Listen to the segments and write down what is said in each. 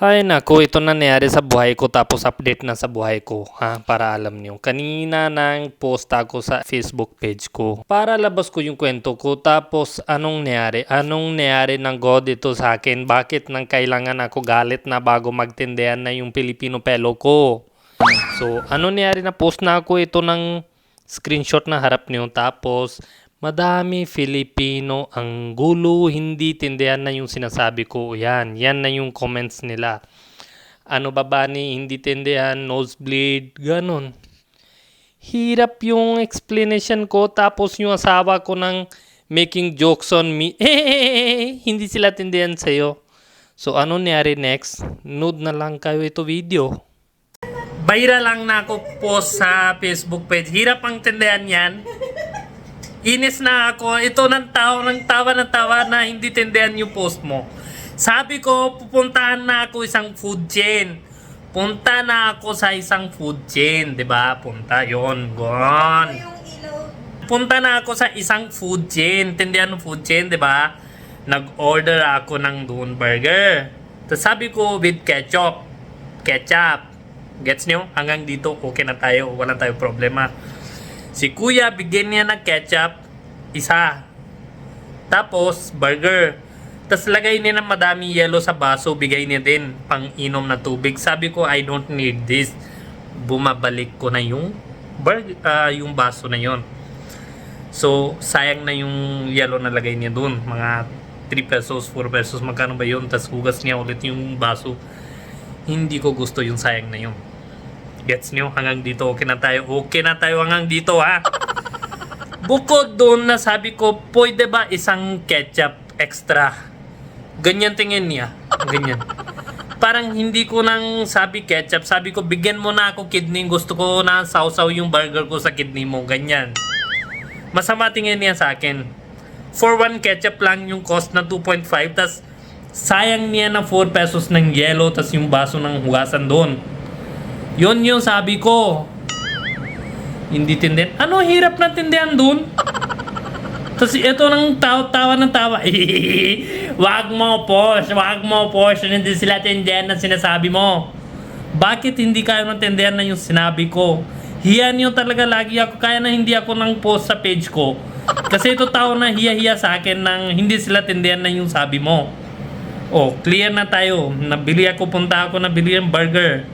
Ay naku, ito na nangyari sa buhay ko tapos update na sa buhay ko ha, para alam niyo. Kanina nang post ako sa Facebook page ko para labas ko yung kwento ko tapos anong nangyari? Anong nangyari ng God ito sa akin? Bakit nang kailangan ako galit na bago magtindihan na yung Filipino pelo ko? So ano nangyari na post na ako ito ng screenshot na harap niyo tapos madami Filipino ang gulo, hindi tindihan na yung sinasabi ko. Yan na yung comments nila. Ano ba ba ni hindi tindihan, nosebleed, ganon. Hirap yung explanation ko tapos yung asawa ko ng making jokes on me. Hindi sila tindihan sa'yo. So ano nangyari next? Nood na lang kayo ito video. Viral lang na ako post sa Facebook page. Hirap ang tindihan yan. Inis na ako. Ito ng tawa na hindi tindihan yung post mo. Sabi ko, pupuntahan na ako isang food chain. Punta na ako sa isang food chain. Diba? Punta yon gone. Punta na ako sa isang food chain. Tindihan ng food chain, diba? Nag-order ako ng doon burger. Tapos sabi ko, with ketchup. Ketchup. Gets nyo? Hanggang dito, okay na tayo. Wala tayong problema. Si kuya, bigyan niya ng ketchup, isa. Tapos, burger. Tapos, lagay niya ng madami yellow sa baso, bigay niya din pang inom na tubig. Sabi ko, I don't need this. Bumabalik ko na yung yung baso na yon. So, sayang na yung yellow na lagay niya dun. Mga 3 pesos, 4 pesos, magkano ba yun? Tapos, hugas niya ulit yung baso. Hindi ko gusto yung sayang na yun. Gets nyo? Hanggang dito, okay na tayo. Okay na tayo hanggang dito, ha? Bukod doon na sabi ko, pwede ba isang ketchup extra? Ganyan tingin niya. Ganyan. Parang hindi ko nang sabi ketchup. Sabi ko, bigyan mo na ako kidney. Gusto ko na sausaw yung burger ko sa kidney mo. Ganyan. Masama tingin niya sa akin. For 1 ketchup lang yung cost na 2.5. Tas sayang niya na 4 pesos ng yellow. Tas yung baso ng hugasan doon. Yun yung sabi ko. Hindi tindihan. Ano hirap na tindihan dun? Tapos ito nang tawa ng tawa. Wag mo post. Hindi sila tindihan na sinasabi mo. Bakit hindi kayo natindihan na yung sinabi ko? Hiyan yung talaga lagi ako. Kaya na hindi ako nang post sa page ko. Kasi ito tao na hiya sa akin nang hindi sila tindihan na yung sabi mo. Oh, clear na tayo. Punta ako nabili ng burger.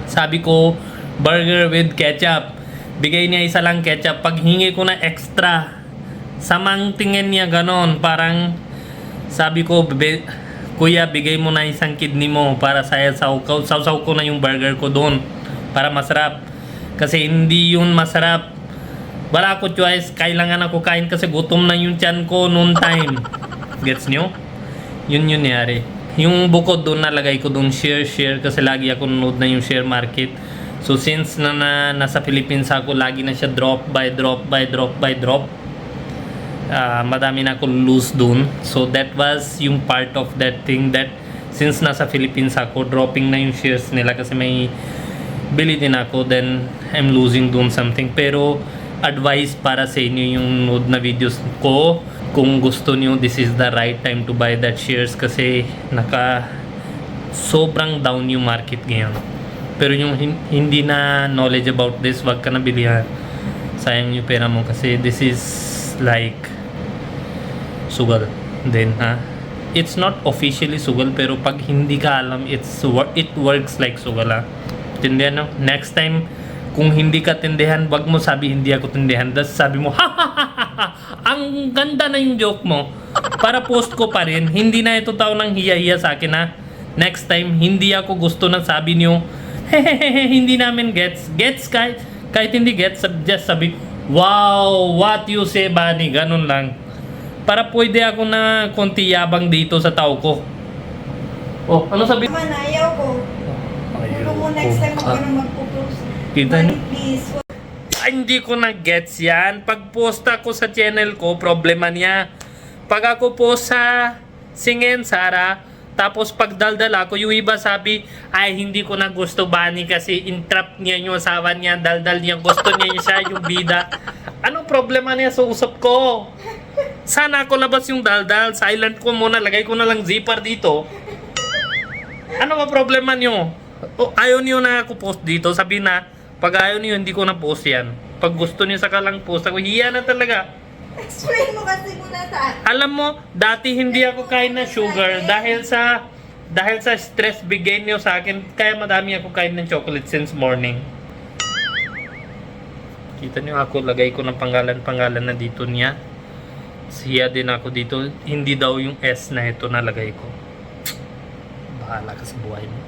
Sabi ko, burger with ketchup. Bigay niya isa lang ketchup. Pag hingi ko na extra, samang tingin niya ganon. Parang, sabi ko, kuya, bigay mo na isang kidney mo para sausaw ko na yung burger ko doon. Para masarap. Kasi hindi yun masarap. Wala ako choice. Kailangan ako kain kasi gutom na yung tiyan ko noon time. Gets nyo? Yun nangyari. Yung bukod doon nalagay ko doon share kasi lagi ako nanood na yung share market. So since nasa Philippines ako, lagi na siya drop by drop. Madami na ako lose doon. So that was yung part of that thing that since nasa Philippines ako, dropping na yung shares nila kasi may bili din ako, then I'm losing doon something. Pero advice para sa inyo yung nanood na videos ko, kung gusto niyo, this is the right time to buy that shares kasi sobrang down yung market ngayon. Pero yung hindi na knowledge about this, wag ka na bilihan. Sayang yung pera mo kasi this is like sugal din, ha? It's not officially sugal pero pag hindi ka alam, it works like sugal, ha? Tindihan, no? Next time kung hindi ka tindihan, wag mo sabi hindi ako tindihan. Tapos sabi mo, ang ganda na yung joke mo. Para post ko pa rin. Hindi na ito tao ng hiya-hiya sa akin, ha. Next time, hindi ako gusto na sabi niyo, hindi namin gets. Gets kahit hindi gets, just sabi, wow, what you say, Bunny. Ganun lang. Para pwede ako na konti yabang dito sa tao ko. Oh, ano sabi? Naman, ayaw ko. Ayaw ko. Next time ako na magpo-post. Kita niyo? Please. Hindi ko na gets yan. Pag post ako sa channel ko, problema niya. Pag ako post sa Singin Sara, tapos pag daldal ako, yung iba sabi, ay hindi ko na gusto Bunny kasi intrap niya yung asawa niya, daldal niya, gusto niya siya yung bida. Anong problema niya sa usap ko? Sana ako labas yung daldal, silent ko muna, lagay ko na lang zipper dito. Ano ba problema nyo? O, ayaw niyo na ako post dito. Sabi na, pag ayaw niyo, hindi ko na post yan. Pag gusto niyo saka lang post, ako hiya na talaga. Explain mo kasi muna sa akin. Alam mo, dati hindi ako kain ng sugar dahil sa stress bigay niyo sa akin. Kaya madami ako kain ng chocolate since morning. Kita niyo ako, lagay ko ng pangalan na dito niya. Siya din ako dito. Hindi daw yung S na ito nalagay ko. Bahala ka sa buhay mo.